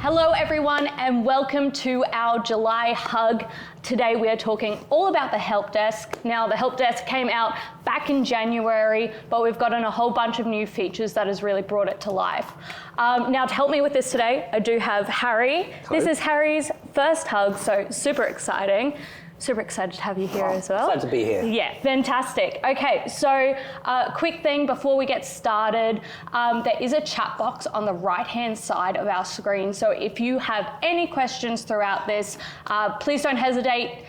Hello everyone and welcome to our July Hug. Today we are talking all about the help desk. Now the help desk came out back in January, but we've gotten a whole bunch of new features that has really brought it to life. Now to help me with this today, I do have Harry. Hello. This is Harry's first hug, so super exciting. Super excited to have you here as well. Excited to be here. Yeah, fantastic. Okay, so quick thing before we get started, there is a chat box on the right-hand side of our screen. So if you have any questions throughout this, please don't hesitate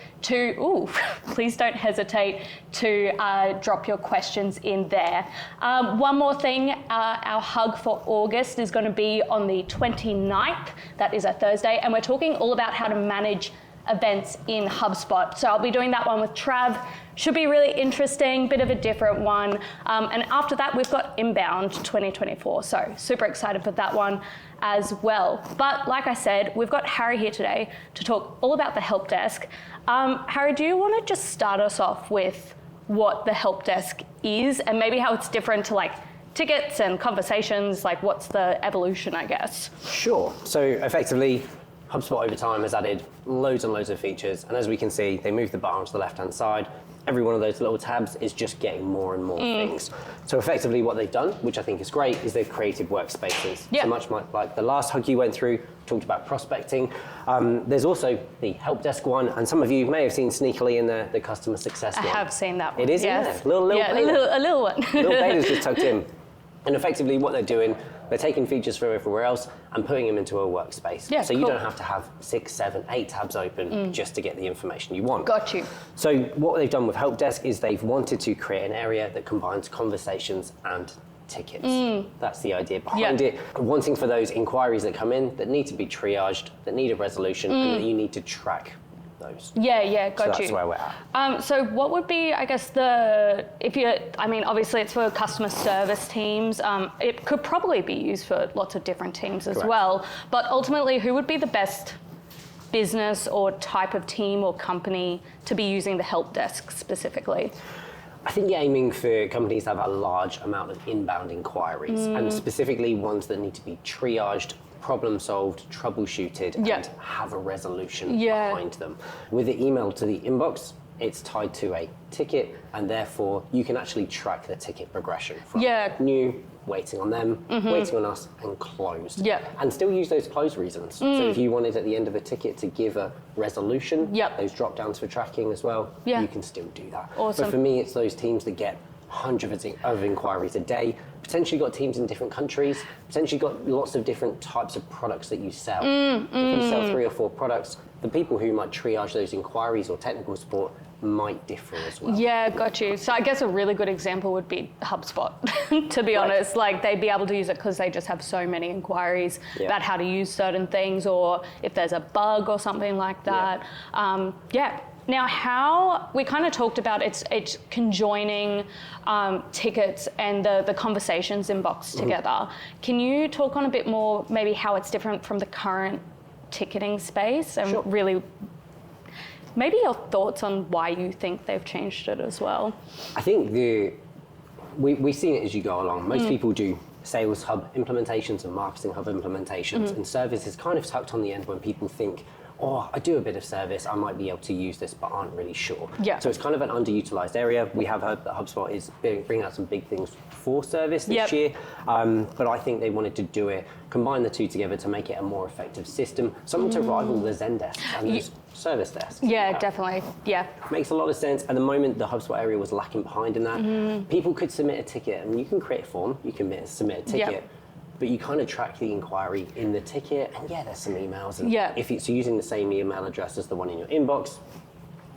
to drop your questions in there. One more thing, our hug for August is going to be on the 29th. That is a Thursday, and we're talking all about how to manage events in HubSpot. So I'll be doing that one with Trav. Should be really interesting, bit of a different one. And after that, we've got Inbound 2024. So super excited for that one as well. But like I said, we've got Harry here today to talk all about the help desk. Harry, do you want to just start us off with what the help desk is and maybe how it's different to like tickets and conversations? Like what's the evolution, I guess? Sure. So effectively, HubSpot over time has added loads and loads of features, and as we can see, they moved the bar onto the left-hand side. Every one of those little tabs is just getting more and more things. So effectively what they've done, which I think is great, is they've created workspaces. Yeah. So much like the last hug you went through, talked about prospecting. There's also the help desk one, and some of you may have seen sneakily in the customer success one. I have seen that one. It is, yes. isn't it? Little yeah, beta. a little one. Little beta's just tucked in. And effectively what they're doing, they're taking features from everywhere else and putting them into a workspace. Yeah, so cool. you don't have to have 6, 7, 8 tabs open just to get the information you want. Got you. So what they've done with Help Desk is they've wanted to create an area that combines conversations and tickets. That's the idea behind it. Wanting for those inquiries that come in that need to be triaged, that need a resolution, and that you need to track those. Yeah, got you. So that's where we're at. So what would be, I guess, obviously it's for customer service teams. It could probably be used for lots of different teams as Correct. well. But ultimately, who would be the best business or type of team or company to be using the help desk specifically? I think you're aiming for companies to have a large amount of inbound inquiries, and specifically ones that need to be triaged, problem solved, troubleshooted, and have a resolution behind them. With the email to the inbox, it's tied to a ticket, and therefore you can actually track the ticket progression from new, waiting on them, waiting on us, and closed. And still use those close reasons. So if you wanted at the end of a ticket to give a resolution, those drop downs for tracking as well, you can still do that. Awesome. But for me, it's those teams that get hundreds of inquiries a day, potentially got teams in different countries, potentially got lots of different types of products that you sell. If you sell 3 or 4 products, the people who might triage those inquiries or technical support might differ as well. Yeah, got you. So I guess a really good example would be HubSpot, to be honest. Like they'd be able to use it because they just have so many inquiries about how to use certain things, or if there's a bug or something like that. Now, how we kind of talked about it's conjoining tickets and the conversations inbox together. Can you talk on a bit more, maybe how it's different from the current ticketing space, and really maybe your thoughts on why you think they've changed it as well? I think we've seen it as you go along. Most people do Sales Hub implementations and Marketing Hub implementations, and service is kind of tucked on the end when people think, oh, I do a bit of service, I might be able to use this, but aren't really sure. So it's kind of an underutilized area. We have heard that HubSpot is bringing out some big things for service this year, but I think they wanted to do it, combine the two together to make it a more effective system, something to rival the Zendesk and those service desks. Yeah, definitely. Yeah. Makes a lot of sense. At the moment, the HubSpot area was lacking behind in that. People could submit a ticket, and you can create a form, you can submit a ticket, but you kind of track the inquiry in the ticket, and there's some emails, and if it's using the same email address as the one in your inbox,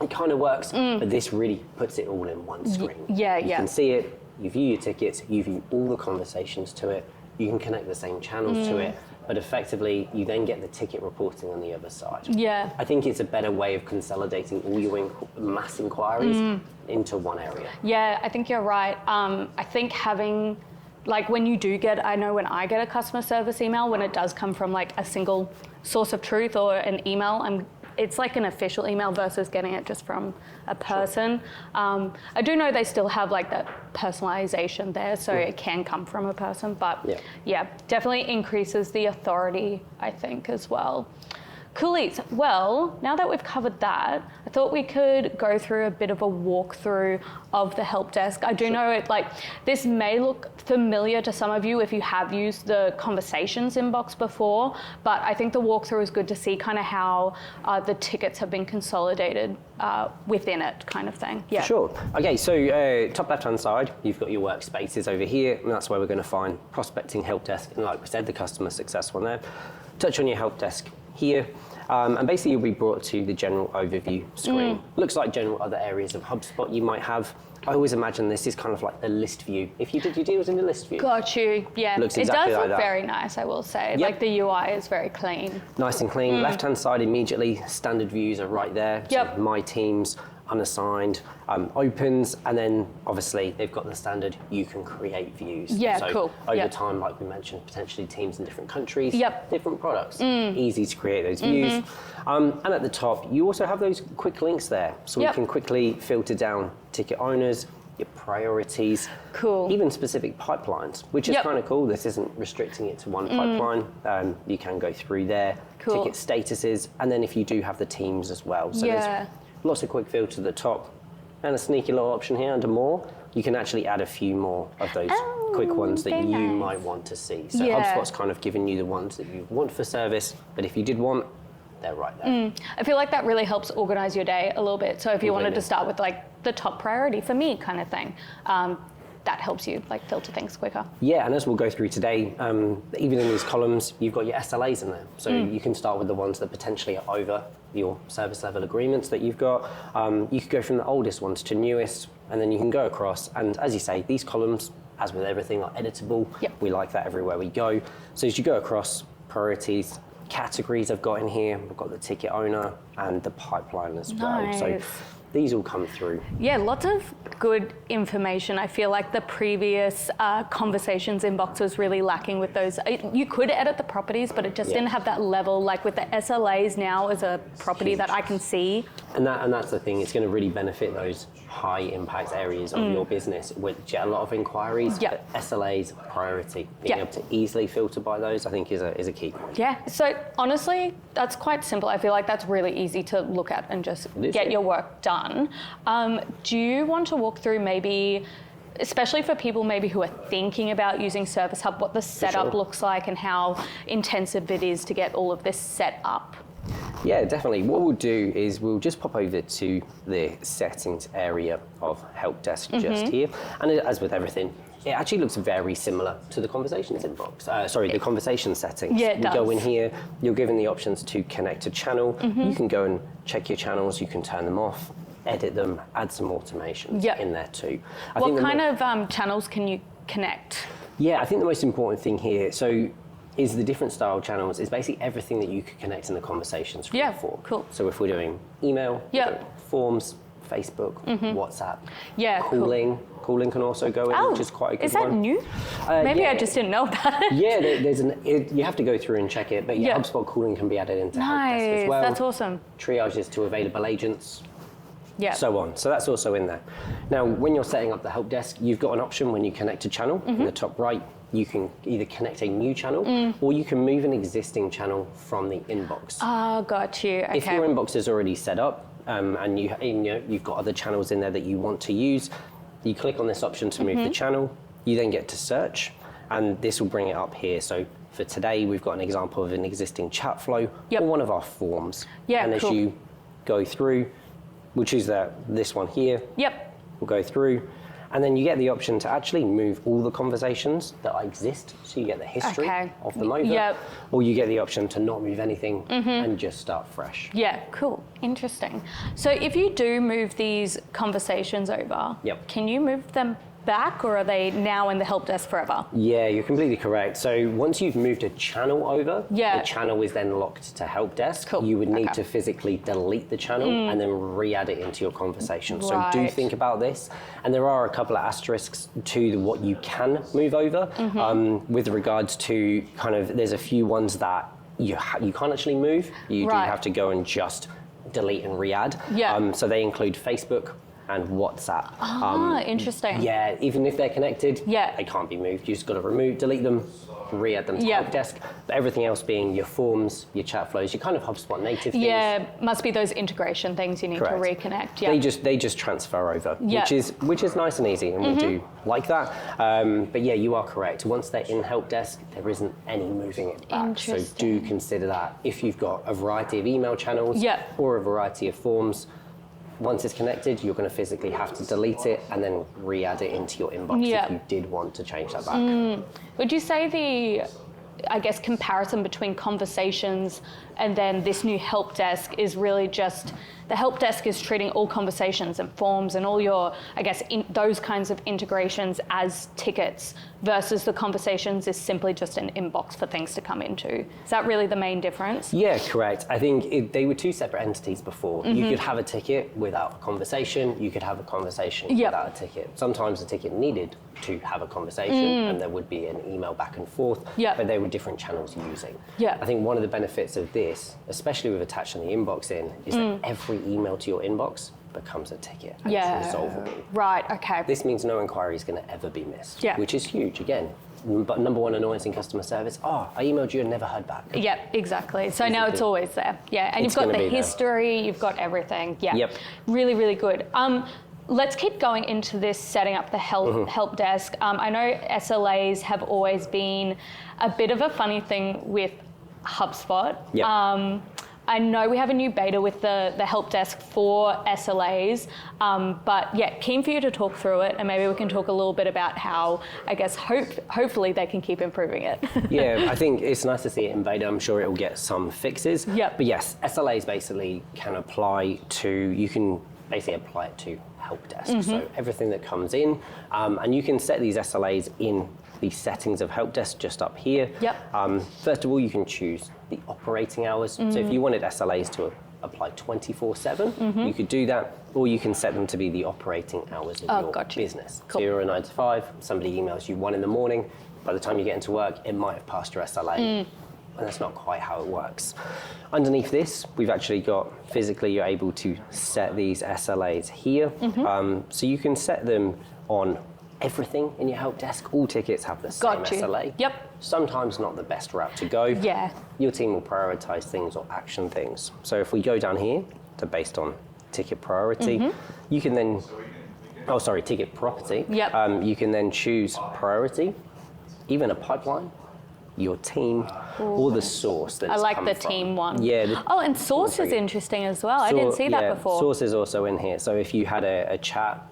it kind of works, but this really puts it all in one screen. You can see it, you view your tickets, you view all the conversations to it, you can connect the same channels to it, but effectively you then get the ticket reporting on the other side. I think it's a better way of consolidating all your mass inquiries into one area. Yeah, I think you're right. I think having, like when you do get, I know when I get a customer service email, when it does come from like a single source of truth or an email, I'm it's like an official email versus getting it just from a person. Sure. I do know they still have like that personalization there, so it can come from a person, but yeah, definitely increases the authority, I think, as well. Coolies. Well, now that we've covered that, I thought we could go through a bit of a walkthrough of the help desk. I do know it, like, this may look familiar to some of you if you have used the conversations inbox before, but I think the walkthrough is good to see kind of how the tickets have been consolidated within it, kind of thing. Yeah. Sure. Okay, so top left-hand side, you've got your workspaces over here, and that's where we're going to find prospecting help desk, and like we said, the customer success one there. Touch on your help desk here, and basically you'll be brought to the general overview screen. Looks like general other areas of HubSpot you might have. I always imagine this is kind of like the list view. If you did your deals in the list view. Got you, yeah. Looks it exactly does like look that. very nice, I will say. Yep. Like the UI is very clean. Nice and clean. Left-hand side immediately, standard views are right there. Yep. So my teams, unassigned, opens, and then obviously they've got the standard, you can create views. Yeah, so cool. Over time, like we mentioned, potentially teams in different countries, Yep. different products. Easy to create those views. And at the top, you also have those quick links there. So we can quickly filter down ticket owners, your priorities, cool. even specific pipelines, which is kind of cool. This isn't restricting it to one pipeline. You can go through there, Cool. ticket statuses, and then if you do have the teams as well. So there's lots of quick filters at the top, and a sneaky little option here under more. You can actually add a few more of those quick ones that you might want to see. So HubSpot's kind of giving you the ones that you want for service, but if you did want, they're right there. I feel like that really helps organize your day a little bit. So if you wanted to start with like the top priority for me kind of thing, that helps you like filter things quicker. Yeah, and as we'll go through today, even in these columns, you've got your SLAs in there. So you can start with the ones that potentially are over your service level agreements that you've got. You could go from the oldest ones to newest, and then you can go across. And as you say, these columns, as with everything, are editable. We like that everywhere we go. So as you go across, priorities, categories I've got in here, I've got the ticket owner and the pipeline as well. So these all come through. Yeah, lots of good information. I feel like the previous conversations inbox was really lacking with those. You could edit the properties, but it just didn't have that level. Like with the SLAs now as a property that I can see. And that's the thing. It's going to really benefit those high impact areas of your business, which get a lot of inquiries. SLAs, priority. Being able to easily filter by those, I think, is a key. Yeah. So honestly, that's quite simple. I feel like that's really easy to look at and just get your work done. Do you want to walk through maybe, especially for people maybe who are thinking about using Service Hub, what the setup looks like and how intensive it is to get all of this set up? Yeah, definitely. What we'll do is we'll just pop over to the settings area of Help Desk just here. And as with everything, it actually looks very similar to the conversations inbox. The conversation settings. Yeah, it does. Go in here, you're given the options to connect a channel. You can go and check your channels, you can turn them off, edit them, add some automations in there too. What kind of channels can you connect? Yeah, I think the most important thing here, is the different style channels is basically everything that you could connect in the conversations from before. Cool. So if we're doing email, forms, Facebook, WhatsApp, calling can also go in, which is quite a good one. Is that new? Maybe I just didn't know about it. Yeah, you have to go through and check it, but HubSpot calling can be added into Help Desk as well. That's awesome. Triages to available agents. So on. So that's also in there. Now, when you're setting up the Help Desk, you've got an option when you connect a channel in the top right. You can either connect a new channel or you can move an existing channel from the inbox. Oh, got you. Okay. If your inbox is already set up and you've got other channels in there that you want to use, you click on this option to move the channel. You then get to search, and this will bring it up here. So for today, we've got an example of an existing chat flow or one of our forms. And as you go through, we'll choose this one here. We'll go through. And then you get the option to actually move all the conversations that exist. So you get the history of them over. Or you get the option to not move anything and just start fresh. Yeah, cool. Interesting. So if you do move these conversations over, can you move them back, or are they now in the help desk forever? Yeah, you're completely correct. So once you've moved a channel over, the channel is then locked to help desk. You would need to physically delete the channel and then re-add it into your conversation. So do think about this. And there are a couple of asterisks to what you can move over with regards to there's a few ones that you can't actually move. You do have to go and just delete and re-add. Yeah. So they include Facebook and WhatsApp. Interesting. Yeah, even if they're connected, Yeah. they can't be moved. You just got to delete them, re-add them to Yeah. Help Desk. But everything else being your forms, your chat flows, your kind of HubSpot native things. Yeah, must be those integration things you need Correct. to reconnect. Yeah. They just transfer over, Yeah. which is nice and easy, and we do like that. But yeah, you are correct. Once they're in Help Desk, there isn't any moving it back. So do consider that if you've got a variety of email channels Yeah. or a variety of forms. Once it's connected, you're going to physically have to delete it and then re-add it into your inbox Yeah. if you did want to change that back. Would you say I guess, comparison between conversations and then this new help desk is really just, the help desk is treating all conversations and forms and all your, I guess, those kinds of integrations as tickets versus the conversations is simply just an inbox for things to come into. Is that really the main difference? Yeah, correct. I think they were two separate entities before. You could have a ticket without a conversation. You could have a conversation without a ticket. Sometimes the ticket needed to have a conversation and there would be an email back and forth, but they were different channels using. I think one of the benefits of this, especially with attaching the inbox in, is that every email to your inbox becomes a ticket and it's resolvable. Right, okay. This means no inquiry is going to ever be missed, which is huge. Again, but number one annoyance in customer service, I emailed you and never heard back. Yep, exactly. So now it's always there. Yeah, and you've got the history, you've got everything. Yeah, really, really good. Let's keep going into this setting up the help desk. I know SLAs have always been a bit of a funny thing with HubSpot. I know we have a new beta with the help desk for SLAs, but yeah, keen for you to talk through it, and maybe we can talk a little bit about how, I guess, hopefully they can keep improving it. Yeah, I think it's nice to see it in beta. I'm sure it will get some fixes. Yep. But yes, SLAs basically can apply to, you can basically apply it to help desk. So everything that comes in, and you can set these SLAs in the settings of help desk just up here. First of all, you can choose the operating hours. So if you wanted SLAs to apply 24/7, you could do that, or you can set them to be the operating hours of your business. So you're a 9 to 5, somebody emails you 1 in the morning, by the time you get into work, it might have passed your SLA. And that's not quite how it works. Underneath this, we've actually got, physically, you're able to set these SLAs here. So you can set them on everything in your help desk. All tickets have the same SLA. Sometimes not the best route to go. Your team will prioritize things or action things. So if we go down here to based on ticket priority, you can then, ticket property. You can then choose priority, even a pipeline, your team, or the source that I like the from. team one. Yeah. And source is interesting as well. I didn't see that before. Source is also in here. So if you had a chat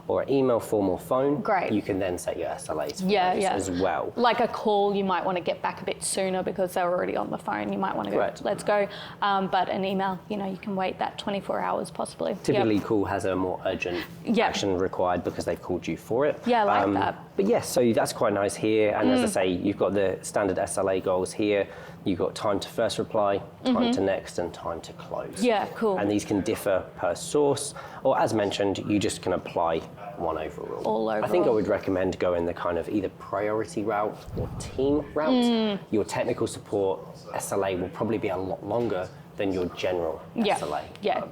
or an email, form, or phone, you can then set your SLAs for those as well. Like a call, you might want to get back a bit sooner because they're already on the phone. You might want to go, let's go. But an email, you can wait that 24 hours possibly. Typically, call has a more urgent action required because they've called you for it. Yeah, I like that. But yes, so that's quite nice here. And as I say, you've got the standard SLA goals here. You've got time to first reply, time to next, and time to close. Yeah, cool. And these can differ per source, or as mentioned, you just can apply one overall. All overall. I think I would recommend going the kind of either priority route or team route. Your technical support SLA will probably be a lot longer than your general SLA.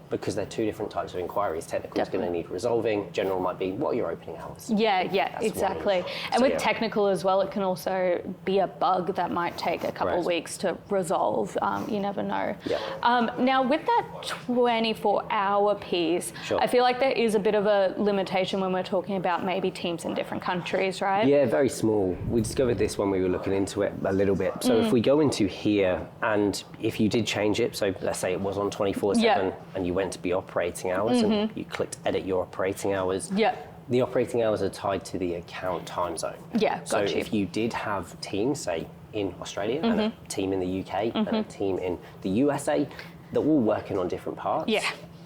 Because they're two different types of inquiries. Technical is going to need resolving. General might be, what are your opening hours? That's exactly. And with technical as well, it can also be a bug that might take a couple of weeks to resolve. You never know. Now, with that 24-hour piece, I feel like there is a bit of a limitation when we're talking about maybe teams in different countries, right? Yeah, very small. We discovered this when we were looking into it a little bit. So if we go into here, and if you did change it, so let's say it was on 24/7 and you went to be operating hours and you clicked edit your operating hours. The operating hours are tied to the account time zone. So if you did have teams, say in Australia and a team in the UK and a team in the USA, they're all working on different parts.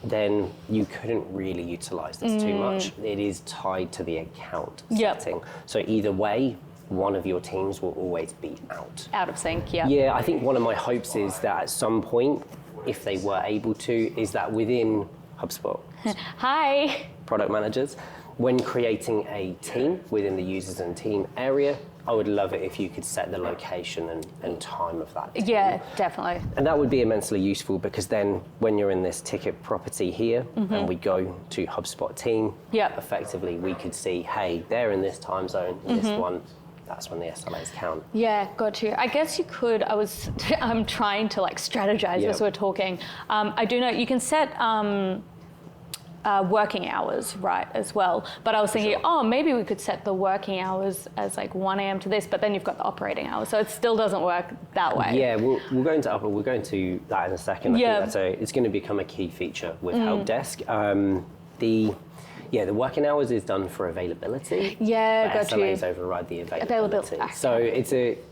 Then you couldn't really utilize this too much. It is tied to the account setting. So either way, one of your teams will always be out of sync. Yeah, I think one of my hopes is that at some point, if they were able to, is that within HubSpot, product managers, when creating a team within the users and team area, I would love it if you could set the location and time of that team. Yeah, definitely. And that would be immensely useful, because then when you're in this ticket property here and we go to HubSpot team, effectively we could see, hey, they're in this time zone, this one, that's when the SLAs count. Yeah, got you. I guess you could, I'm trying to like strategize as we're talking. I do know you can set working hours, right, as well. But I was thinking, oh, maybe we could set the working hours as like 1 a.m. to this, but then you've got the operating hours, so it still doesn't work that way. Yeah, we're going to that in a second. I think it's going to become a key feature with Help Desk. The working hours is done for availability. Yeah, got you. SLAs override the availability. Okay. So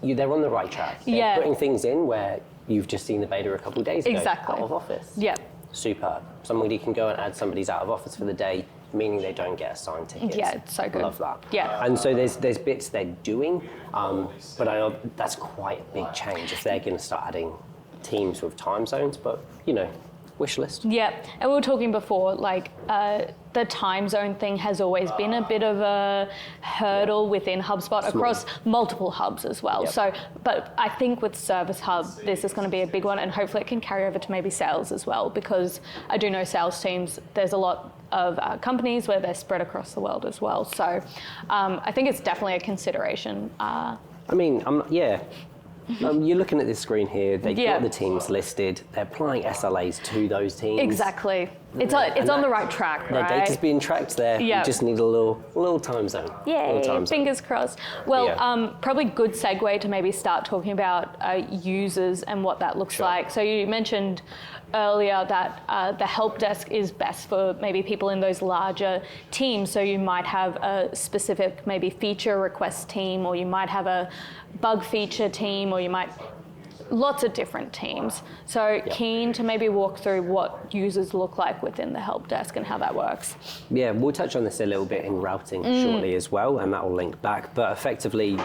they're on the right track. They're putting things in where you've just seen the beta a couple of days ago. Exactly. Out of office. Yeah. Superb. Somebody can go and add somebody's out of office for the day, meaning they don't get assigned tickets. Yeah, it's so good. Love that. Yeah. And so there's bits they're doing, but that's quite a big change if they're going to start adding teams with time zones. But wish list. Yeah, and we were talking before, like the time zone thing has always been a bit of a hurdle within HubSpot across multiple hubs as well. So, but I think with Service Hub, this is going to be a big one, and hopefully it can carry over to maybe sales as well, because I do know sales teams, there's a lot of companies where they're spread across the world as well. So I think it's definitely a consideration. You're looking at this screen here. They've got the teams listed. They're applying SLAs to those teams. Exactly. It's on the right track, right? Their data's being tracked there. You just need a little time zone. Yay, fingers crossed. Well, probably good segue to maybe start talking about users and what that looks like. So you mentioned earlier that the help desk is best for maybe people in those larger teams. So you might have a specific maybe feature request team, or you might have a bug feature team, or you might lots of different teams. So keen to maybe walk through what users look like within the help desk and how that works. Yeah, we'll touch on this a little bit in routing shortly as well, and that will link back. But effectively,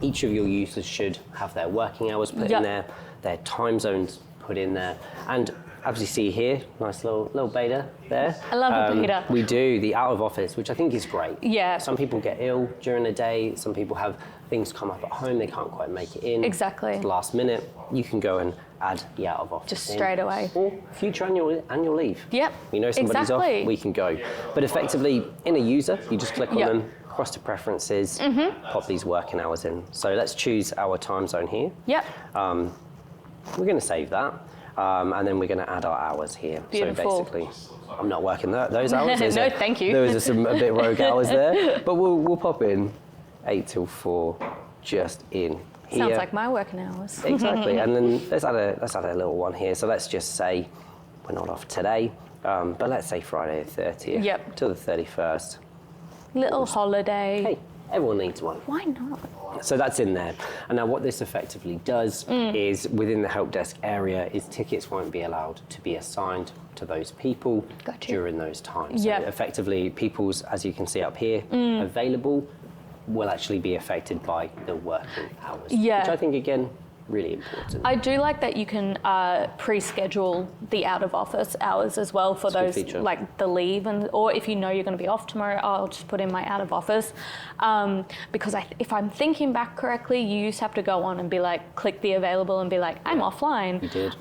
each of your users should have their working hours put in there, their time zones put in there, and as you see here, nice little beta there. I love the beta. We do the out of office, which I think is great. Yeah. Some people get ill during the day. Some people have things come up at home. They can't quite make it in. Exactly. It's last minute. You can go and add the out of office just straight away. Or future annual leave. Yep. We know somebody's off, we can go. But effectively, in a user, you just click on them, cross to preferences, pop these working hours in. So let's choose our time zone here. Yep. We're going to save that. And then we're going to add our hours here. Beautiful. So basically, I'm not working those hours. No, thank you. There was a bit rogue hours there, but we'll pop in 8 till 4 just in here. Sounds like my working hours. Exactly. And then let's add a little one here. So let's just say we're not off today, but let's say Friday the 30th till the 31st. Little holiday. Hey, everyone needs one. Why not? So that's in there. And now what this effectively does is within the help desk area is tickets won't be allowed to be assigned to those people during those times. So effectively people's, as you can see up here, available will actually be affected by the working hours. Yeah. Which I think, again, really important. I do like that you can pre-schedule the out of office hours as well for those, like the leave, or if you know you're going to be off tomorrow, I'll just put in my out of office. Because if I'm thinking back correctly, you used to have to go on and be like, click the available and be like, I'm offline. You did.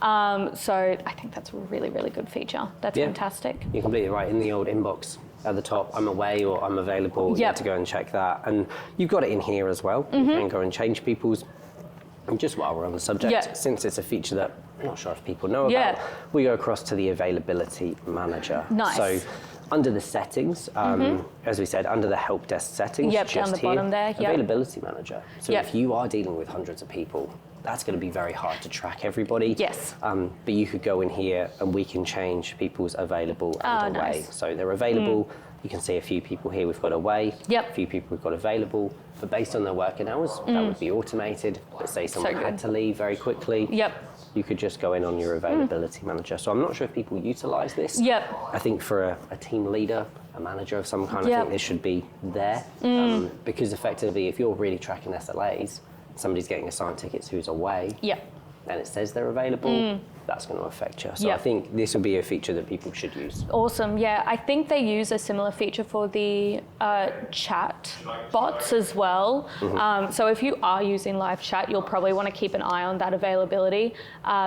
So I think that's a really, really good feature. That's fantastic. You're completely right. In the old inbox at the top, I'm away or I'm available. You have to go and check that. And you've got it in here as well. You can go and change people's. And just while we're on the subject, since it's a feature that I'm not sure if people know about, we go across to the availability manager. Nice. So under the settings, as we said, under the help desk settings, just down the bottom there, availability manager. So if you are dealing with hundreds of people, that's going to be very hard to track everybody. Yes. But you could go in here and we can change people's available and away. Nice. So they're available. You can see a few people here we've got away, a few people we've got available, but based on their working hours, that would be automated. Let's say someone had to leave very quickly. You could just go in on your availability manager. So I'm not sure if people utilize this. I think for a team leader, a manager of some kind, I think this should be there. Because effectively, if you're really tracking SLAs, somebody's getting assigned tickets who's away, and it says they're available, that's going to affect you. So I think this will be a feature that people should use. Awesome, yeah. I think they use a similar feature for the chat bots as well. So if you are using live chat, you'll probably want to keep an eye on that availability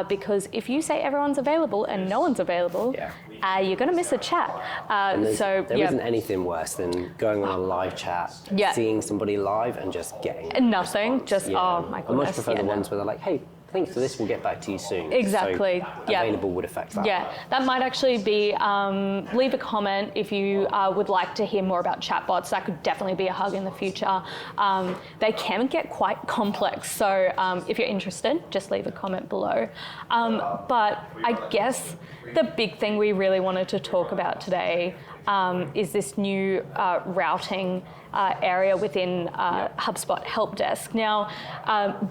because if you say everyone's available and no one's available, you're going to miss a chat. There isn't anything worse than going on a live chat, seeing somebody live and just getting nothing, just, oh my goodness. I much prefer the ones where they're like, hey, thanks for this, we'll get back to you soon. Exactly. So available would affect that. Yeah, that might actually be, leave a comment if you would like to hear more about chatbots. That could definitely be a hug in the future. They can get quite complex, so if you're interested, just leave a comment below. But I guess the big thing we really wanted to talk about today is this new routing area within HubSpot Help Desk. Now,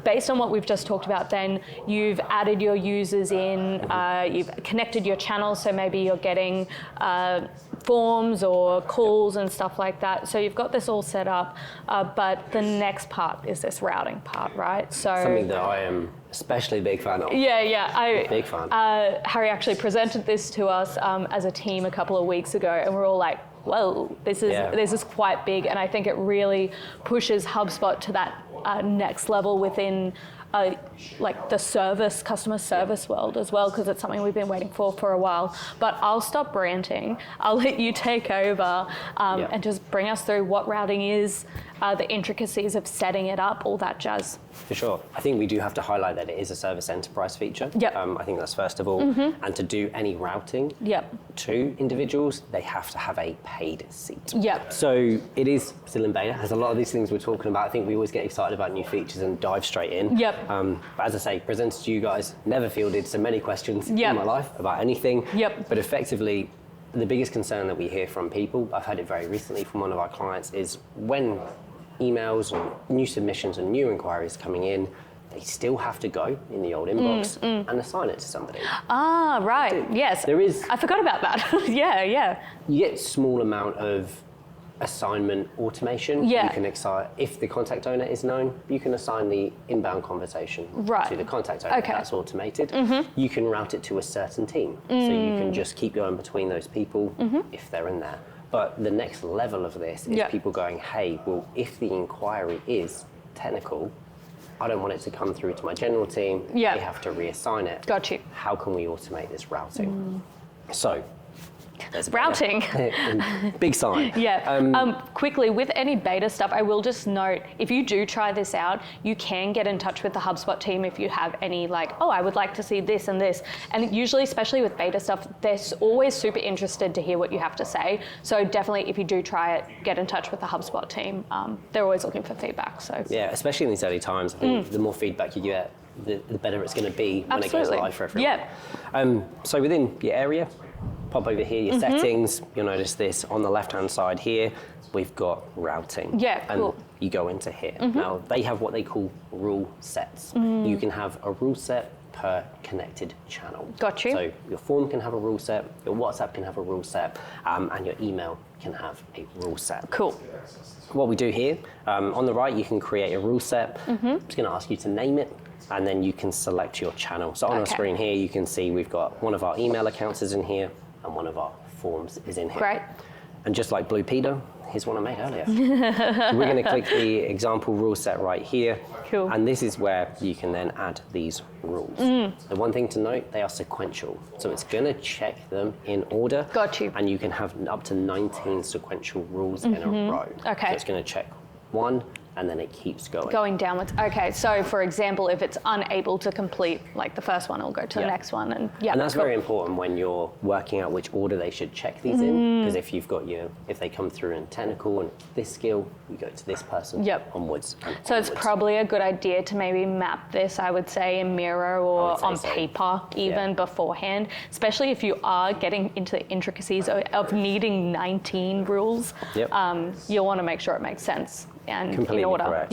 based on what we've just talked about then, you've added your users in, you've connected your channels, so maybe you're getting forms or calls and stuff like that. So you've got this all set up, but the next part is this routing part, right? So something that I am especially a big fan of. Big fan. Harry actually presented this to us as a team a couple of weeks ago, and we're all like, whoa, this is quite big, and I think it really pushes HubSpot to that next level within like the customer service world as well, because it's something we've been waiting for a while. But I'll stop ranting. I'll let you take over and just bring us through what routing is, the intricacies of setting it up, all that jazz. For sure. I think we do have to highlight that it is a service enterprise feature. I think that's first of all. And to do any routing to individuals, they have to have a paid seat. So it is still in beta. As a lot of these things we're talking about, I think we always get excited about new features and dive straight in. But as I say, presented to you guys, never fielded so many questions in my life about anything. But effectively, the biggest concern that we hear from people, I've heard it very recently from one of our clients, is when emails and new submissions and new inquiries coming in, they still have to go in the old inbox and assign it to somebody. Ah, right. Yes. I forgot about that. You get small amount of assignment automation. You can if the contact owner is known, you can assign the inbound conversation to the contact owner. That's automated. You can route it to a certain team. So you can just keep going between those people if they're in there. But the next level of this is people going, hey, well, if the inquiry is technical, I don't want it to come through to my general team. They have to reassign it. Got you. How can we automate this routing? So, there's routing. Big sign. Quickly, with any beta stuff, I will just note, if you do try this out, you can get in touch with the HubSpot team if you have any I would like to see this and this. And usually, especially with beta stuff, they're always super interested to hear what you have to say. So definitely, if you do try it, get in touch with the HubSpot team. They're always looking for feedback. So especially in these early times, I think the more feedback you get, the better it's going to be when it goes live for everyone. So within your area, pop over here, your settings, you'll notice this on the left-hand side here, we've got routing. And you go into here. Now, they have what they call rule sets. You can have a rule set per connected channel. Got you. So your form can have a rule set, your WhatsApp can have a rule set, and your email can have a rule set. Cool. What we do here, on the right, you can create a rule set. I'm just going to ask you to name it, and then you can select your channel. So on our screen here, you can see we've got one of our email accounts is in here, and one of our forms is in here. Great. And just like Blue Peter, here's one I made earlier. So we're going to click the example rule set right here. Cool. And this is where you can then add these rules. The one thing to note, they are sequential. So it's going to check them in order. Got you. And you can have up to 19 sequential rules in a row. So it's going to check one, and then it keeps going. Going downwards. Okay, so for example, if it's unable to complete the first one, it'll go to the next one. And that's very important when you're working out which order they should check these in, because if you've got if they come through in technical and this skill, you go to this person onwards. So it's probably a good idea to maybe map this, I would say, in Miro or on paper even beforehand, especially if you are getting into the intricacies of needing 19 rules. You'll want to make sure it makes sense. And completely in order. Correct.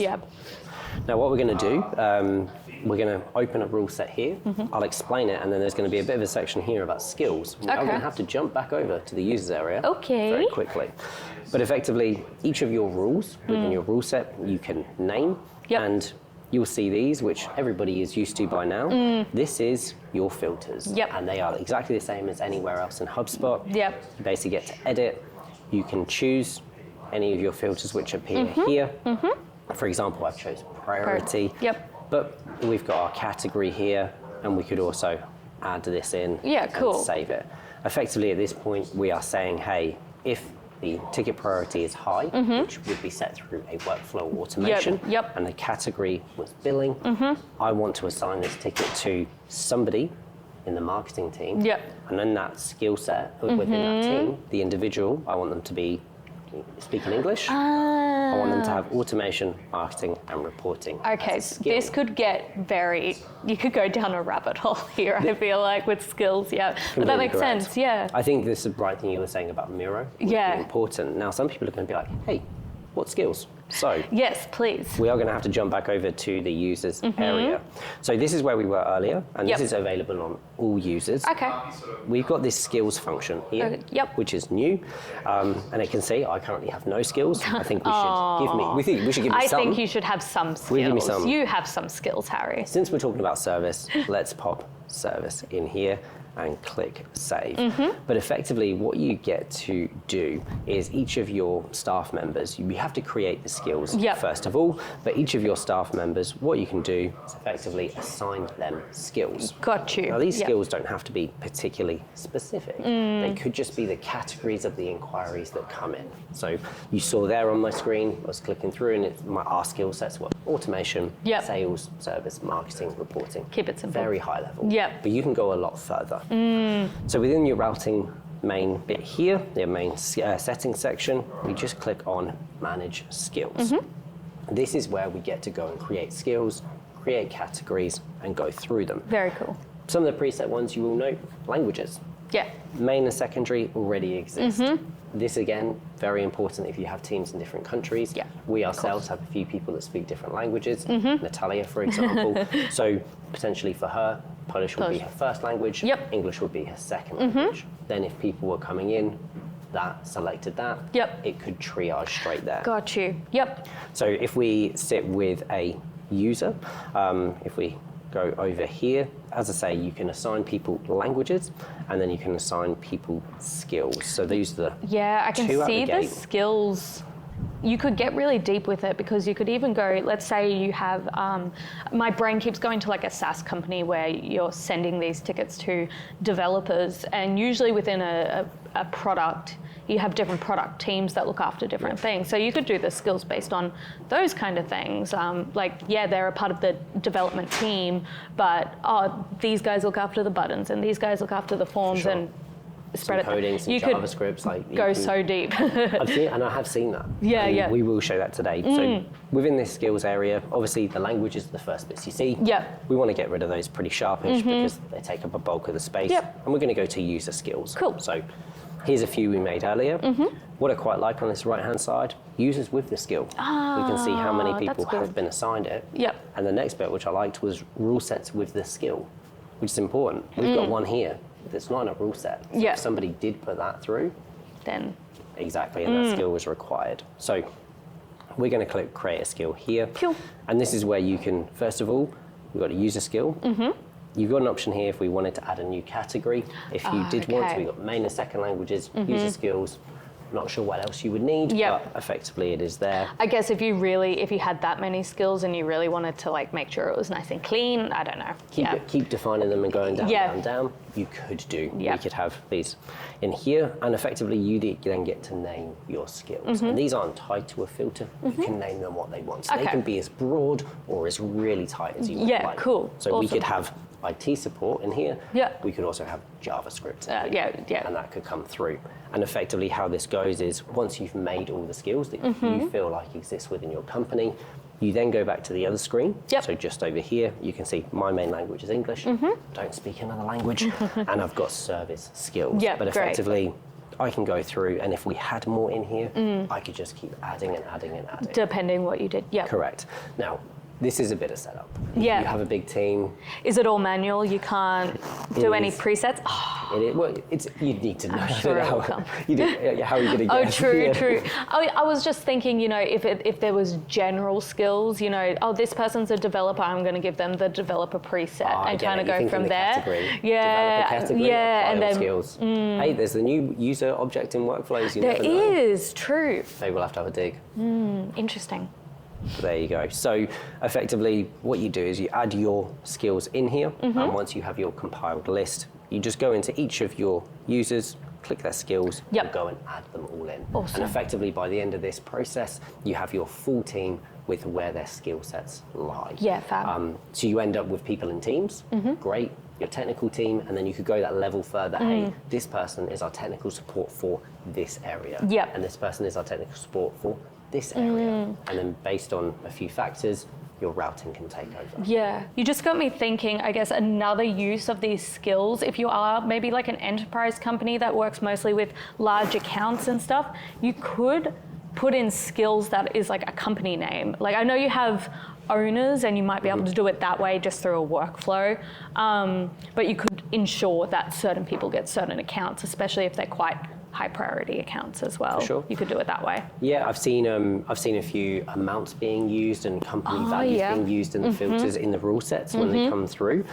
Now what we're going to do, we're going to open a rule set here. I'll explain it, and then there's going to be a bit of a section here about skills. Now we're going to have to jump back over to the users area very quickly. But effectively, each of your rules within your rule set, you can name, and you'll see these, which everybody is used to by now. This is your filters. Yep. And they are exactly the same as anywhere else in HubSpot. Yep. You basically get to edit. You can choose any of your filters which appear here. For example, I've chosen priority. Yep. But we've got our category here, and we could also add this in and save it. Effectively, at this point, we are saying, hey, if the ticket priority is high, which would be set through a workflow automation, and the category was billing, I want to assign this ticket to somebody in the marketing team. And then that skill set within that team, the individual, I want them to be speaking English. I want them to have automation, marketing, and reporting. Okay, this could get you could go down a rabbit hole here, I feel like, with skills, But that makes sense, I think this is the right thing you were saying about Miro. Important. Now, some people are going to be like, hey, what skills? So yes, please. We are going to have to jump back over to the users area. So this is where we were earlier, and this is available on all users. Okay. We've got this skills function here, which is new, and it can say I currently have no skills. I think we should give me some. I think you should have some skills. Give me some. You have some skills, Harry. Since we're talking about service, let's pop service in here and click save. But effectively what you get to do is each of your staff members, you have to create the skills first of all, but each of your staff members, what you can do is effectively assign them skills. Got you. Now these skills don't have to be particularly specific. They could just be the categories of the inquiries that come in. So you saw there on my screen, I was clicking through and our skill sets were automation, sales, service, marketing, reporting. Keep it simple. Very high level. But you can go a lot further. So within your routing main bit here, the main settings section, we just click on manage skills. This is where we get to go and create skills, create categories, and go through them. Very cool. Some of the preset ones you will note, languages. Main and secondary already exist. This again, very important if you have teams in different countries. We ourselves have a few people that speak different languages. Natalia, for example. So potentially for her, Polish would be her first language, English would be her second language. Then if people were coming in that selected that, it could triage straight there. Got you. So if we sit with a user, if we go over here, as I say, you can assign people languages and then you can assign people skills. So these are the I can see the skills. You could get really deep with it because you could even go, let's say you have, my brain keeps going to like a SaaS company where you're sending these tickets to developers, and usually within a product, you have different product teams that look after different things. So you could do the skills based on those kind of things. They're a part of the development team, but these guys look after the buttons and these guys look after the forms and spread some coding, some JavaScript, so deep. I have seen that. We will show that today. So within this skills area, obviously the language is the first bits you see. We want to get rid of those pretty sharpish because they take up a bulk of the space. And we're going to go to user skills. Cool. So here's a few we made earlier. What I quite like on this right-hand side, users with the skill. We can see how many people have been assigned it. And the next bit, which I liked, was rule sets with the skill, which is important. We've got one here. It's not a rule set. So if somebody did put that through, then exactly, and that skill was required. So we're going to click create a skill here. And this is where you can, first of all, we've got a user skill. You've got an option here if we wanted to add a new category. If you did want to, we've got main and second languages, user skills. Not sure what else you would need, but effectively it is there. I guess if you had that many skills and you really wanted to make sure it was nice and clean, I don't know. Keep defining them and going down, down. You could do. We could have these in here, and effectively you then get to name your skills. And these aren't tied to a filter. You can name them what they want. So they can be as broad or as really tight as you would like. Cool. So we could have IT support in here. We could also have JavaScript. And that could come through. And effectively how this goes is once you've made all the skills that you feel like exist within your company, you then go back to the other screen. So just over here, you can see my main language is English. Don't speak another language. And I've got service skills. But effectively, I can go through, and if we had more in here, I could just keep adding and adding and adding. Depending what you did. Correct. Now, this is a bit of setup. Yeah. You have a big team. Is it all manual? You can't do any presets? You need to know. I'm sure it will come. How are you going to get Oh, true. I was just thinking, if there was general skills, this person's a developer, I'm going to give them the developer preset and kind of go from there. Developer category, and then skills. Hey, there's the new user object in workflows. There is, true. Maybe we'll have to have a dig. Interesting. There you go. So effectively, what you do is you add your skills in here, and once you have your compiled list, you just go into each of your users, click their skills, and go and add them all in. Awesome. And effectively, by the end of this process, you have your full team with where their skill sets lie. Yeah, fab. So you end up with people in teams, great, your technical team, and then you could go that level further. Hey, this person is our technical support for this area, and this person is our technical support for this area. And then based on a few factors, your routing can take over. Yeah, you just got me thinking, I guess another use of these skills, if you are maybe like an enterprise company that works mostly with large accounts and stuff, you could put in skills that is like a company name. Like I know you have owners and you might be able to do it that way just through a workflow, but you could ensure that certain people get certain accounts, especially if they're quite high priority accounts as well. Sure. You could do it that way. Yeah, I've seen a few amounts being used and company values being used in the filters in the rule sets when they come through.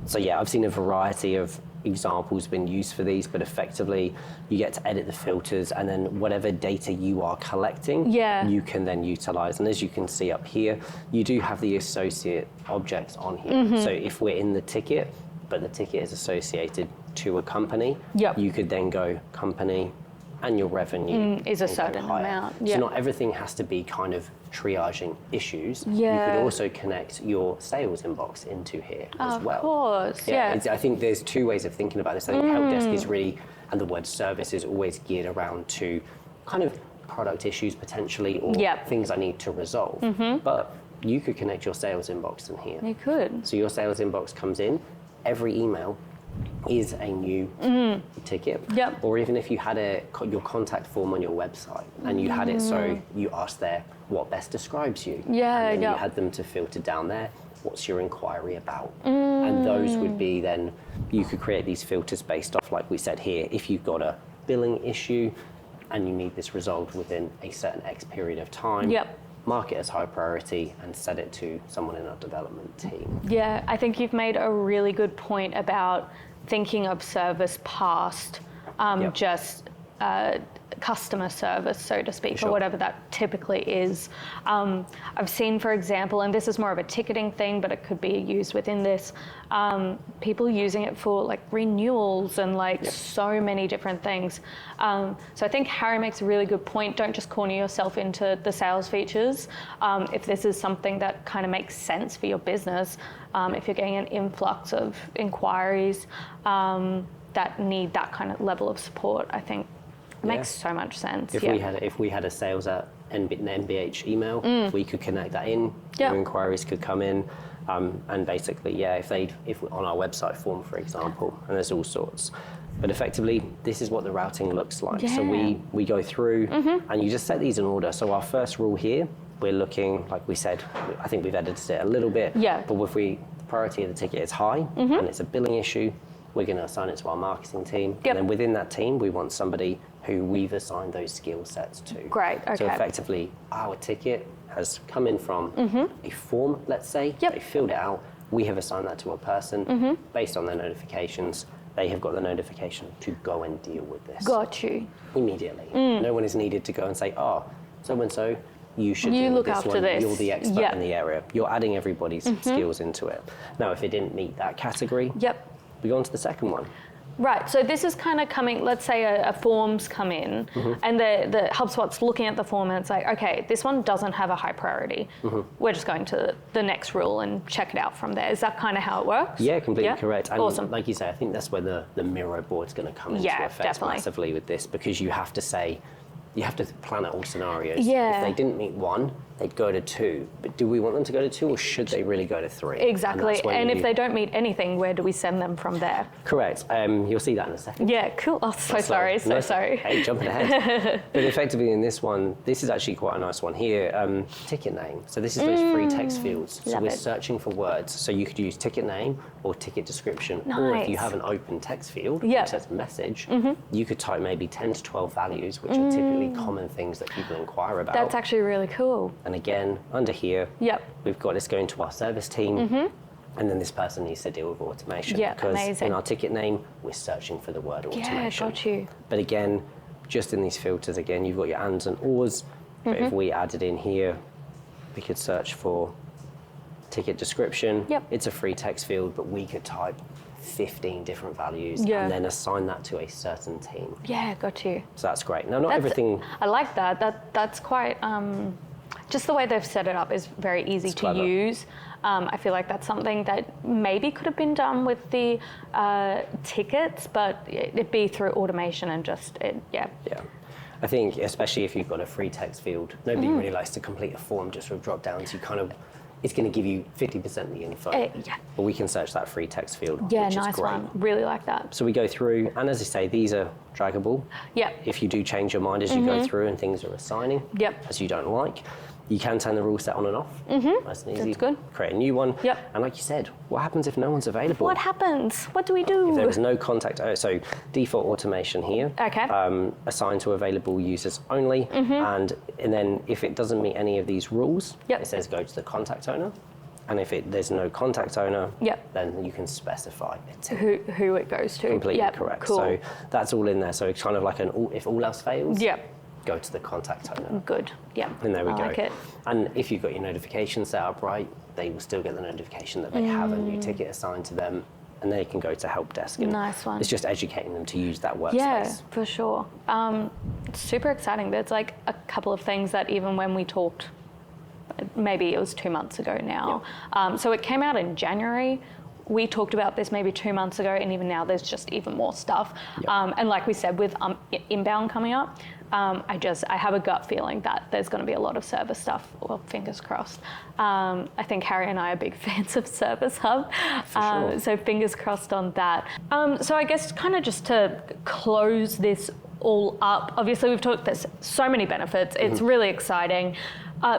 So yeah, I've seen a variety of examples been used for these, but effectively you get to edit the filters, and then whatever data you are collecting, you can then utilize. And as you can see up here, you do have the associate objects on here. So if we're in the ticket, but the ticket is associated to a company, you could then go company and your revenue is a certain amount. So not everything has to be kind of triaging issues. Yeah. You could also connect your sales inbox into here as well. Of course, yeah. I think there's two ways of thinking about this. I think help desk is really, and the word service is always geared around to kind of product issues potentially, or things I need to resolve. But you could connect your sales inbox in here. You could. So your sales inbox comes in, every email is a new ticket. Or even if you had your contact form on your website and you had it so you asked there what best describes you. And then you had them to filter down there, what's your inquiry about? And those would be then, you could create these filters based off, like we said here, if you've got a billing issue and you need this resolved within a certain X period of time. Mark it as high priority and set it to someone in our development team. Yeah, I think you've made a really good point about thinking of service past just customer service, so to speak, or whatever that typically is. I've seen, for example, and this is more of a ticketing thing, but it could be used within this, people using it for like renewals and like so many different things. So I think Harry makes a really good point. Don't just corner yourself into the sales features. If this is something that kind of makes sense for your business, if you're getting an influx of inquiries that need that kind of level of support, I think makes so much sense. If we had a sales at NBH email, we could connect that in. Your inquiries could come in, and basically, if on our website form, for example, and there's all sorts. But effectively, this is what the routing looks like. So we go through, and you just set these in order. So our first rule here, we're looking, like we said, I think we've edited it a little bit. But if the priority of the ticket is high and it's a billing issue, we're going to assign it to our marketing team. And then within that team, we want somebody who we've assigned those skill sets to. Great, okay. So effectively, our ticket has come in from a form, let's say. They filled it out. We have assigned that to a person based on their notifications. They have got the notification to go and deal with this. Got you. Immediately. No one is needed to go and say, so-and-so, you should look after this. You're the expert in the area. You're adding everybody's skills into it. Now, if it didn't meet that category, we go on to the second one. Right, so this is kind of coming, let's say a form's come in and the HubSpot's looking at the form and it's like, okay, this one doesn't have a high priority. We're just going to the next rule and check it out from there. Is that kind of how it works? Yeah, completely correct. And awesome. Like you say, I think that's where the Miro board's going to come into effect massively with this, because you have to plan out all scenarios. If they didn't meet one, they'd go to 2. But do we want them to go to 2, or should they really go to 3? Exactly. And if they don't meet anything, where do we send them from there? Correct. You'll see that in a second. Yeah, cool. Oh, so sorry. Hey, jumping ahead. But effectively in this one, this is actually quite a nice one here. Ticket name. So this is those free text fields. So we're searching for words. So you could use ticket name or ticket description. Nice. Or if you have an open text field, which says message, you could type maybe 10 to 12 values, which are typically common things that people inquire about. That's actually really cool. And again, under here, we've got this going to our service team. And then this person needs to deal with automation. Yeah, because amazing. in our ticket name, we're searching for the word automation. Yeah, got you. But again, just in these filters, again, you've got your ands and ors. But if we added in here, we could search for ticket description. It's a free text field, but we could type 15 different values and then assign that to a certain team. Yeah, got you. So that's great. Now, not everything... I like that. That's quite... just the way they've set it up is very easy to use. I feel like that's something that maybe could have been done with the tickets, but it'd be through automation and just, Yeah. I think, especially if you've got a free text field, nobody really likes to complete a form just with drop downs. You kind of, it's going to give you 50% of the info. But we can search that free text field, which is nice great. one. Really like that. So we go through, and as I say, these are draggable. If you do change your mind as you go through and things are assigning, as you don't like, you can turn the rule set on and off. Nice and easy. That's good. Create a new one. And like you said, what happens if no one's available? What happens? What do we do? If there was no contact, so default automation here. Okay. Assigned to available users only. And then if it doesn't meet any of these rules, it says go to the contact owner. And if there's no contact owner, then you can specify who it goes to. Completely correct. Cool. So that's all in there. So it's kind of like if all else fails, go to the contact owner. Good. And there we go. Like it. And if you've got your notification set up right, they will still get the notification that they have a new ticket assigned to them, and they can go to help desk. And nice one. It's just educating them to use that workspace. Yeah, for sure. Super exciting. There's like a couple of things that even when we talked, maybe it was 2 months ago now. So it came out in January. We talked about this maybe 2 months ago, and even now there's just even more stuff. And like we said, with inbound coming up, I have a gut feeling that there's going to be a lot of service stuff. Well, fingers crossed. I think Harry and I are big fans of Service Hub, so fingers crossed on that. So I guess kind of just to close this all up, obviously we've talked, there's so many benefits. It's really exciting.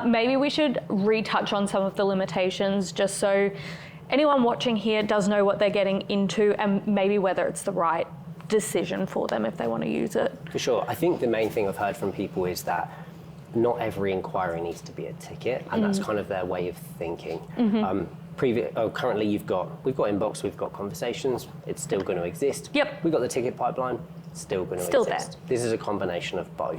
Maybe we should retouch on some of the limitations just so anyone watching here does know what they're getting into and maybe whether it's the right decision for them if they want to use it. For sure. I think the main thing I've heard from people is that not every inquiry needs to be a ticket, and that's kind of their way of thinking. Currently we've got inbox, we've got conversations, it's still going to exist. We've got the ticket pipeline, still going to exist. There. This is a combination of both.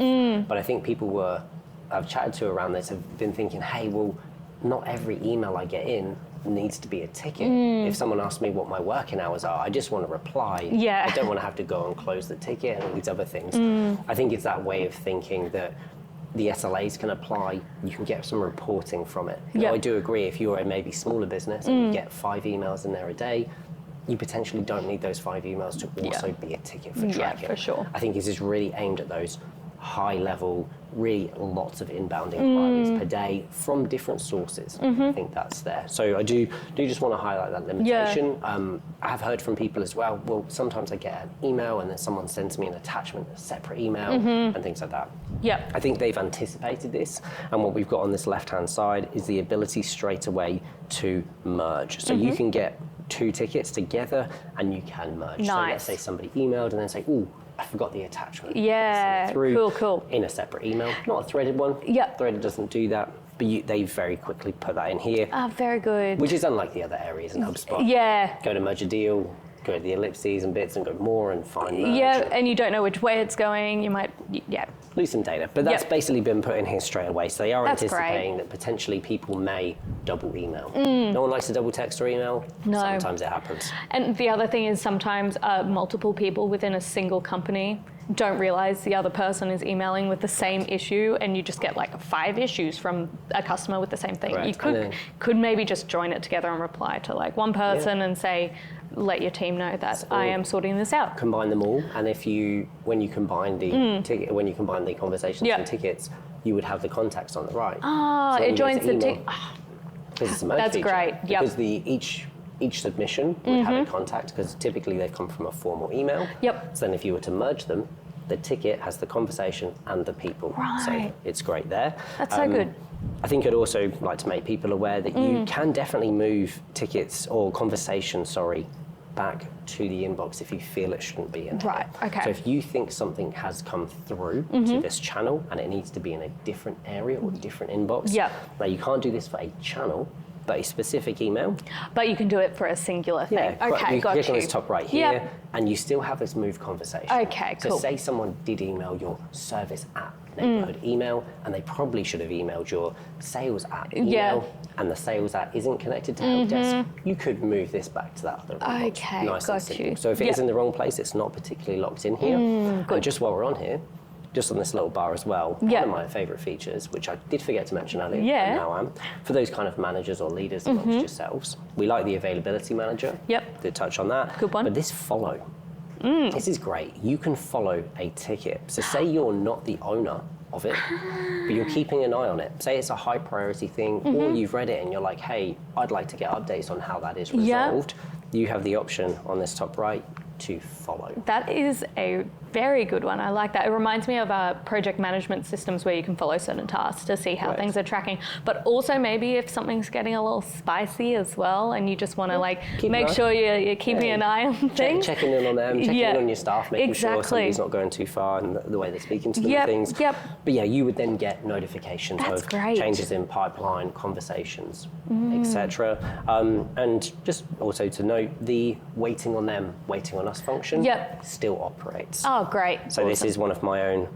But I think people I've chatted to around this have been thinking, hey, well, not every email I get in needs to be a ticket. If someone asks me what my working hours are, I just want to reply. I don't want to have to go and close the ticket and all these other things. I think it's that way of thinking that the SLAs can apply. You can get some reporting from it. Now, I do agree, if you're a maybe smaller business and you get 5 emails in there a day, you potentially don't need those 5 emails to also be a ticket for tracking. For sure. I think this is really aimed at those high level, really lots of inbound inquiries per day from different sources. I think that's there. So I do just want to highlight that limitation. I have heard from people as well, sometimes I get an email and then someone sends me an attachment, a separate email and things like that. I think they've anticipated this, and what we've got on this left-hand side is the ability straight away to merge. So you can get 2 tickets together and you can merge. So let's say somebody emailed and then say, ooh, I forgot the attachment. Yeah, cool. In a separate email, not a threaded one. Threaded doesn't do that, but they very quickly put that in here. Very good. Which is unlike the other areas in HubSpot. Go to merge a deal, go to the ellipses and bits and go more and find merge. And you don't know which way it's going. You might, lose some data, but that's basically been put in here straight away. So they are anticipating that potentially people may double email. No one likes to double text or email. Sometimes it happens. And the other thing is sometimes multiple people within a single company don't realize the other person is emailing with the same issue, and you just get like 5 issues from a customer with the same thing. Correct. You could maybe just join it together and reply to like one person and say, let your team know that I am sorting this out. Combine them all, and when you combine the ticket, when you combine the conversations and tickets, you would have the contacts on the right. Ah, so it joins the ticket. Because it's a merge That's feature. great. Yep. Because each submission would have a contact, because typically they come from a formal email. Yep. So then if you were to merge them, the ticket has the conversation and the people. Right. So it's great there. That's so good. I think I'd also like to make people aware that you can definitely move tickets or conversations, back to the inbox if you feel it shouldn't be in Right, here. okay. So if you think something has come through to this channel and it needs to be in a different area or different inbox, now you can't do this for a channel, but a specific email. But you can do it for a singular thing. Okay, you got click you. on this top right here, and you still have this move conversation. Okay, cool. So say someone did email your service app neighborhood email, and they probably should have emailed your sales app email, and the sales app isn't connected to help desk, you could move this back to that other inbox. Okay, nice and got simple. you. So if it is in the wrong place, it's not particularly locked in here. And just while we're on here, just on this little bar as well, one of my favourite features, which I did forget to mention earlier, but now I'm, for those kind of managers or leaders amongst yourselves, we like the availability manager. To touch on that. Good one. But this follow, this is great. You can follow a ticket. So say you're not the owner of it, but you're keeping an eye on it. Say it's a high priority thing, or you've read it and you're like, hey, I'd like to get updates on how that is resolved. You have the option on this top right to follow. That is a very good one. I like that. It reminds me of project management systems where you can follow certain tasks to see how things are tracking. But also maybe if something's getting a little spicy as well, and you just want to make sure you're keeping an eye on things. Checking in on them, checking in on your staff, making sure somebody's not going too far and the way they're speaking to them and things. But yeah, you would then get notifications of changes in pipeline, conversations, etc. And just also to note, the waiting on them, waiting on us function still operates. Oh, great. So this is one of my own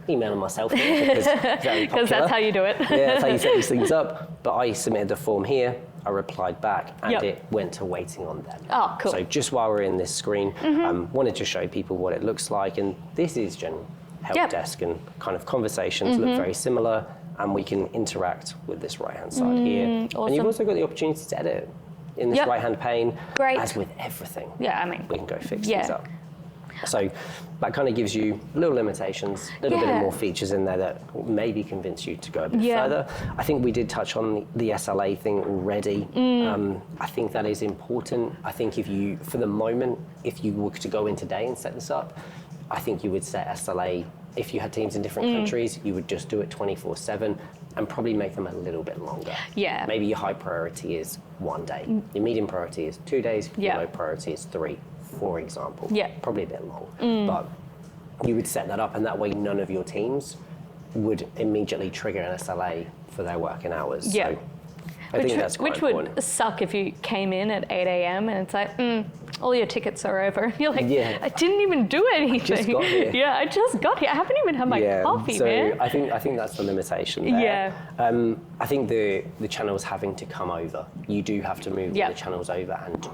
emailing myself because that's how you do it. That's how you set these things up. But I submitted the form here, I replied back, and it went to waiting on them. Oh, cool. So just while we're in this screen, wanted to show people what it looks like, and this is general help desk, and kind of conversations look very similar, and we can interact with this right-hand side here. Awesome. And you've also got the opportunity to edit it in this right-hand pane, as with everything. Yeah, I mean, we can go fix things up. So that kind of gives you little limitations, a little bit of more features in there that maybe convince you to go a bit further. I think we did touch on the SLA thing already. I think that is important. I think if you, for the moment, if you were to go in today and set this up, I think you would set SLA. If you had teams in different countries, you would just do it 24/7 and probably make them a little bit longer. Maybe your high priority is 1 day. Your medium priority is 2 days. Your low priority is 3, for example. Probably a bit long. But you would set that up, and that way none of your teams would immediately trigger an SLA for their working hours. So I think that's quite important. Which would suck if you came in at 8 a.m. and it's like, all your tickets are over. You're like, I didn't even do anything. I just got here. I just got here. I haven't even had my coffee, man. I think that's the limitation there. I think the channels having to come over. You do have to move the channels over and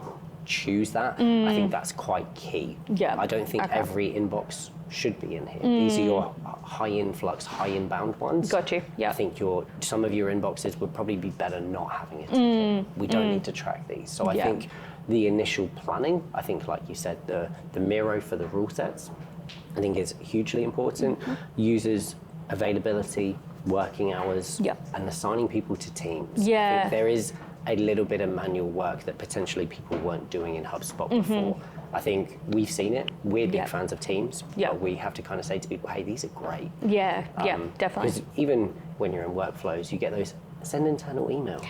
choose that. I think that's quite key. I don't think every inbox should be in here. These are your high influx, high inbound ones. Got you. I think some of your inboxes would probably be better not having it. We don't need to track these. So I think the initial planning, I think like you said, the Miro for the rule sets, I think is hugely important. Users availability, working hours, and assigning people to teams. I think there is a little bit of manual work that potentially people weren't doing in HubSpot before. I think we've seen it. We're big fans of teams, but we have to kind of say to people, hey, these are great. Definitely. Because even when you're in workflows, you get those, send internal email.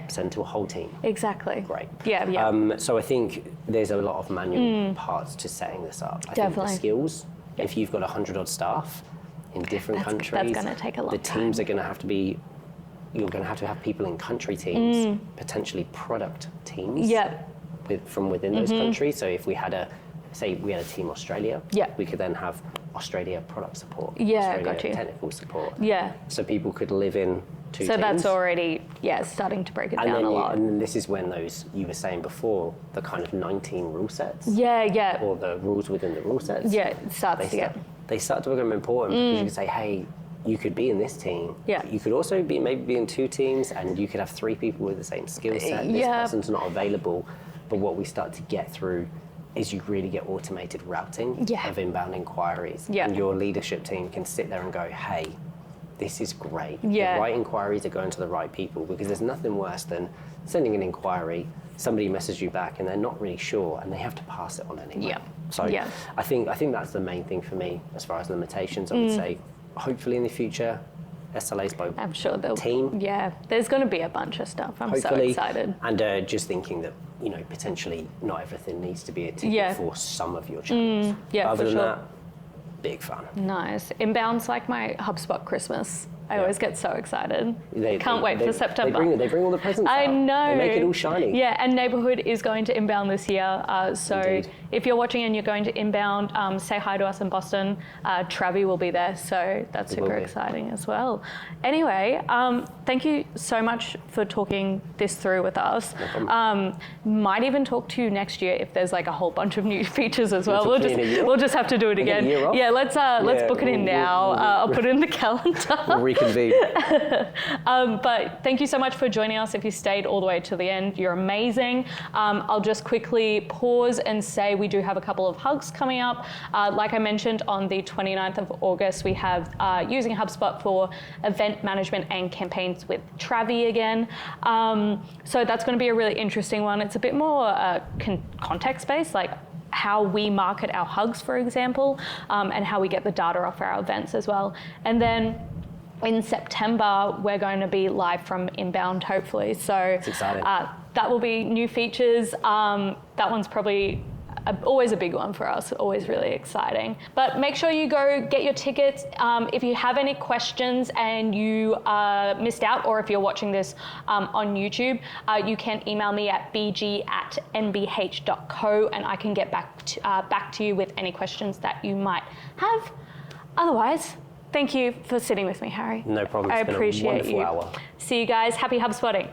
Send to a whole team. Exactly. Great. So I think there's a lot of manual parts to setting this up. I think the skills, if you've got 100 odd staff in different countries, that's going to take a long time. The teams are going to have to be, you're going to have people in country teams, potentially product teams from within those countries. So if we had a team Australia, we could then have Australia product support, Australia technical support. So people could live in 2 So teams. that's already, starting to break it down a lot. And then this is when those, you were saying before, the kind of 19 rule sets. Yeah. Or the rules within the rule sets. Yeah, it starts to get... They start to become important because you can say, hey, you could be in this team. Yeah. You could also be in 2 teams, and you could have 3 people with the same skill set. This person's not available. But what we start to get through is you really get automated routing of inbound inquiries. Yeah. And your leadership team can sit there and go, hey, this is great. Yeah. The right inquiries are going to the right people, because there's nothing worse than sending an inquiry, somebody messages you back and they're not really sure and they have to pass it on anyway. Yeah. So I think that's the main thing for me as far as limitations. I would say hopefully in the future, SLAs by I'm sure they'll... team. Yeah, there's going to be a bunch of stuff. I'm so Hopefully. excited. And just thinking that, potentially not everything needs to be a ticket for some of your channels. Yeah, Other for than sure. that, big fun. Nice. Inbound's like my HubSpot Christmas. I always get so excited. Can't wait for September. They bring all the presents I out. know. They make it all shiny. Yeah, and Neighborhood is going to inbound this year. So Indeed. if you're watching and you're going to inbound, say hi to us in Boston. Travi will be there, so that's It will super be. exciting as well. Anyway, thank you so much for talking this through with us. No problem. Might even talk to you next year if there's like a whole bunch of new features as well. We'll talk to you in a year? We'll just have to do it Get a again. year off? Yeah, let's book it in now. I'll put it in the calendar. We'll reconvene. But thank you so much for joining us. If you stayed all the way to the end, you're amazing. I'll just quickly pause and say we do have a couple of hugs coming up. Like I mentioned, on the 29th of August, we have using HubSpot for event management and campaigns with Travi again. So that's going to be a really interesting one. It's a bit more context-based, like how we market our hugs, for example, and how we get the data off our events as well. And then in September, we're going to be live from inbound, hopefully. So It's exciting. That will be new features. That one's probably always a big one for us, always really exciting. But make sure you go get your tickets. If you have any questions and you missed out, or if you're watching this on YouTube, you can email me at bg@nbh.co and I can get back to you with any questions that you might have. Otherwise, thank you for sitting with me, Harry. No problem. I It's been appreciate a wonderful you. hour. See you guys. Happy HubSpotting.